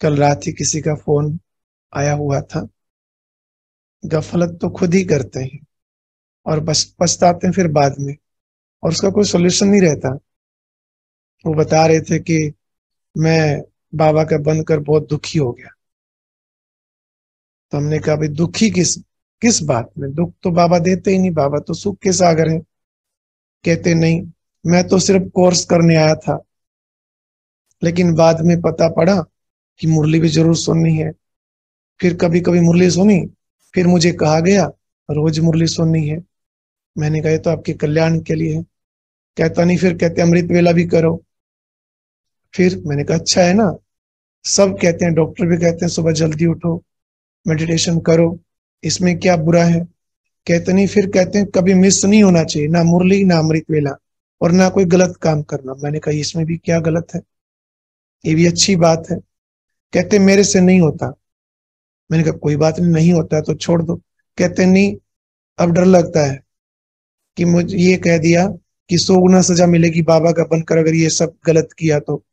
कल रात ही किसी का फोन आया हुआ था। गफलत तो खुद ही करते हैं और बस पछताते हैं फिर बाद में, और उसका कोई सोल्यूशन नहीं रहता। वो बता रहे थे कि मैं बाबा का बनकर बहुत दुखी हो गया। तो हमने कहा भाई दुखी किस किस बात में? दुख तो बाबा देते ही नहीं, बाबा तो सुख के सागर हैं। कहते नहीं, मैं तो सिर्फ कोर्स करने आया था, लेकिन बाद में पता पड़ा कि मुरली भी जरूर सुननी है। फिर कभी कभी मुरली सुनी, फिर मुझे कहा गया रोज मुरली सुननी है। मैंने कहा ये तो आपके कल्याण के लिए है। कहता नहीं, फिर कहते अमृत वेला भी करो। फिर मैंने कहा अच्छा है ना, सब कहते हैं, डॉक्टर भी कहते हैं सुबह जल्दी उठो, मेडिटेशन करो, इसमें क्या बुरा है? कहते नहीं, फिर कहते हैं कभी मिस नहीं होना चाहिए, ना मुरली ना अमृत वेला, और ना कोई गलत काम करना। मैंने कहा इसमें भी क्या गलत है, ये भी अच्छी बात है। कहते मेरे से नहीं होता। मैंने कहा कोई बात नहीं, नहीं होता है तो छोड़ दो। कहते नहीं, अब डर लगता है कि मुझे ये कह दिया कि 100 गुना सजा मिलेगी बाबा का बनकर अगर ये सब गलत किया तो।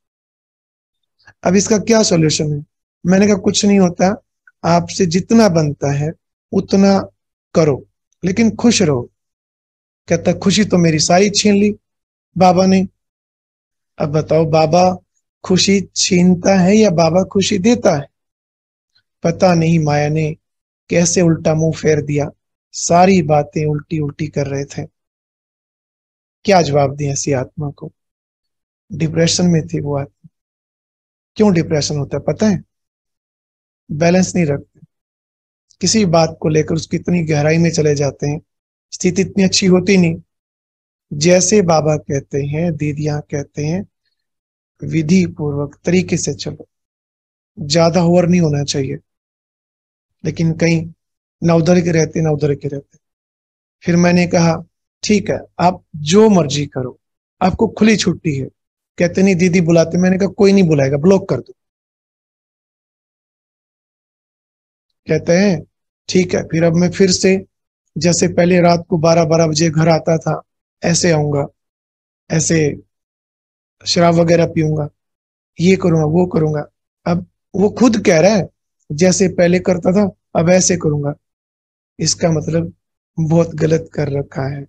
अब इसका क्या सॉल्यूशन है? मैंने कहा कुछ नहीं होता, आपसे जितना बनता है उतना करो, लेकिन खुश रहो। कहता खुशी तो मेरी सारी छीन ली बाबा ने। अब बताओ, बाबा खुशी छीनता है या बाबा खुशी देता है? पता नहीं माया ने कैसे उल्टा मुंह फेर दिया। सारी बातें उल्टी उल्टी कर रहे थे। क्या जवाब दें ऐसी आत्मा को? डिप्रेशन में थी वो आत्मा। क्यों डिप्रेशन होता है पता है? बैलेंस नहीं रखते, किसी बात को लेकर उसकी इतनी गहराई में चले जाते हैं, स्थिति इतनी अच्छी होती नहीं। जैसे बाबा कहते हैं, दीदियां कहते हैं, विधि पूर्वक तरीके से चलो, ज्यादा ओवर नहीं होना चाहिए। लेकिन कहीं ना उधर के रहते ना उधर के रहते। फिर मैंने कहा ठीक है, आप जो मर्जी करो, आपको खुली छुट्टी है। कहते नहीं दीदी बुलाते। मैंने कहा कोई नहीं बुलाएगा, ब्लॉक कर दो। कहते हैं ठीक है, फिर अब मैं फिर से जैसे पहले रात को 12-12 बजे घर आता था, ऐसे आऊंगा, ऐसे शराब वगैरह पीऊंगा, ये करूंगा वो करूंगा। अब वो खुद कह रहा है जैसे पहले करता था अब ऐसे करूंगा। इसका मतलब बहुत गलत कर रखा है।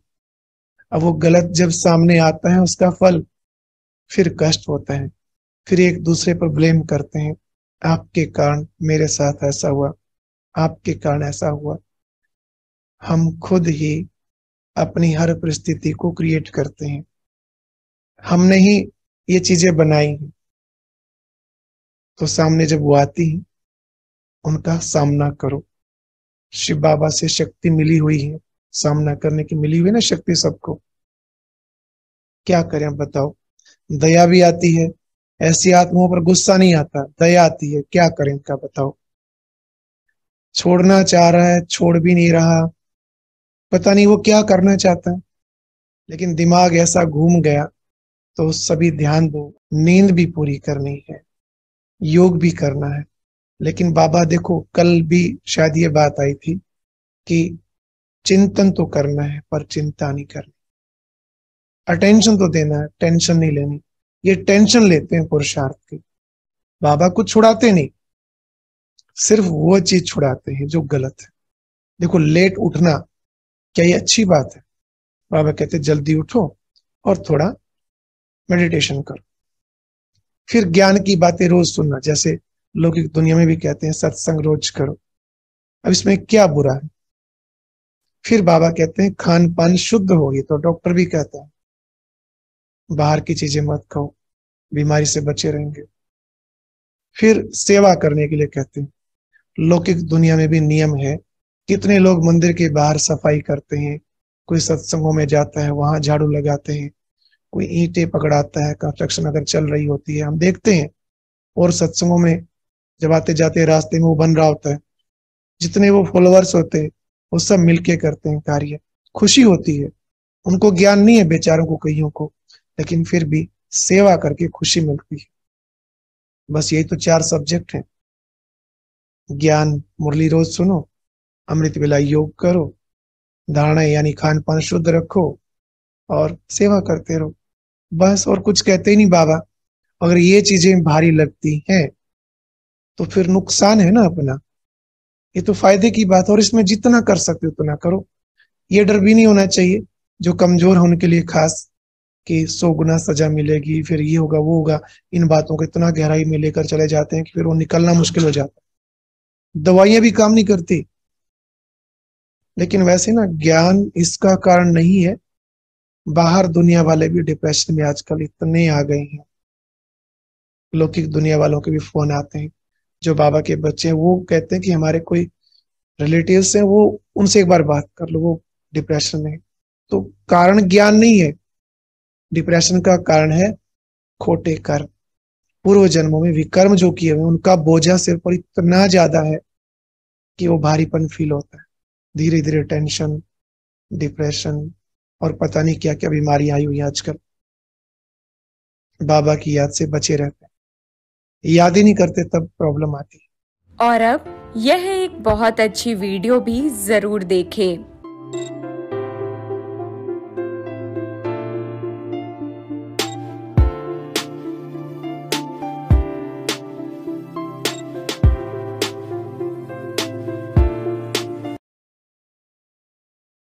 अब वो गलत जब सामने आता है उसका फल, फिर कष्ट होता है। फिर एक दूसरे पर ब्लेम करते हैं, आपके कारण मेरे साथ ऐसा हुआ, आपके कारण ऐसा हुआ। हम खुद ही अपनी हर परिस्थिति को क्रिएट करते हैं। हमने ही ये चीजें बनाई हैं। तो सामने जब वो आती हैं, उनका सामना करो। शिव बाबा से शक्ति मिली हुई है, सामना करने की मिली हुई है ना शक्ति सबको। क्या करें अब बताओ? दया भी आती है, ऐसी आत्माओं पर गुस्सा नहीं आता, दया आती है। क्या करें इनका बताओ? छोड़ना चाह रहा है, छोड़ भी नहीं रहा। पता नहीं वो क्या करना चाहता है, लेकिन दिमाग ऐसा घूम गया। तो सभी ध्यान दो, नींद भी पूरी करनी है, योग भी करना है। लेकिन बाबा देखो, कल भी शायद ये बात आई थी कि चिंतन तो करना है पर चिंता नहीं करनी। अटेंशन तो देना है, टेंशन नहीं लेनी। ये टेंशन लेते हैं पुरुषार्थ की, बाबा कुछ छुड़ाते नहीं, सिर्फ वो चीज छुड़ाते हैं जो गलत है। देखो लेट उठना, क्या ये अच्छी बात है? बाबा कहते जल्दी उठो और थोड़ा मेडिटेशन करो। फिर ज्ञान की बातें रोज सुनना, जैसे लौकिक दुनिया में भी कहते हैं सत्संग रोज करो। अब इसमें क्या बुरा है? फिर बाबा कहते हैं खान पान शुद्ध होगी, तो डॉक्टर भी कहता है बाहर की चीजें मत खाओ, बीमारी से बचे रहेंगे। फिर सेवा करने के लिए कहते हैं। लौकिक दुनिया में भी नियम है, कितने लोग मंदिर के बाहर सफाई करते हैं, कोई सत्संगों में जाता है वहां झाड़ू लगाते हैं, कोई ईंटें पकड़ाता है, कंस्ट्रक्शन अगर चल रही होती है हम देखते हैं। और सत्संगों में जब आते जाते रास्ते में वो बन रहा होता है, जितने वो फॉलोअर्स होते हैं वो सब मिलके करते हैं कार्य। खुशी होती है, उनको ज्ञान नहीं है बेचारों को कईयों को, लेकिन फिर भी सेवा करके खुशी मिलती है। बस यही तो 4 सब्जेक्ट हैं। ज्ञान मुरली रोज सुनो, अमृत वेला योग करो, धारणा यानी खान पान शुद्ध रखो, और सेवा करते रहो। बस और कुछ कहते ही नहीं बाबा। अगर ये चीजें भारी लगती हैं तो फिर नुकसान है ना अपना। ये तो फायदे की बात है, और इसमें जितना कर सकते हो उतना करो। ये डर भी नहीं होना चाहिए जो कमजोर है उनके लिए खास, कि 100 गुना सजा मिलेगी, फिर ये होगा वो होगा। इन बातों को इतना गहराई में लेकर चले जाते हैं कि फिर वो निकलना मुश्किल हो जाता है। दवाइयां भी काम नहीं करती। लेकिन वैसे ना, ज्ञान इसका कारण नहीं है। बाहर दुनिया वाले भी डिप्रेशन में आजकल इतने आ गए हैं। लौकिक दुनिया वालों के भी फोन आते हैं। जो बाबा के बच्चे हैं वो कहते हैं कि हमारे कोई रिलेटिव्स हैं, वो उनसे एक बार बात कर लो, वो डिप्रेशन में है। तो कारण ज्ञान नहीं है। डिप्रेशन का कारण है खोटे कर्म। पूर्व जन्मों में विकर्म जो किए हुए हैं, उनका बोझा सिर पर इतना ज्यादा है कि वो भारीपन फील होता है। धीरे धीरे टेंशन, डिप्रेशन और पता नहीं क्या क्या बीमारियां आई हुई हैं आजकल। बाबा की याद से बचे रहते हैं, याद ही नहीं करते तब प्रॉब्लम आती है। और अब यह एक बहुत अच्छी वीडियो भी जरूर देखें।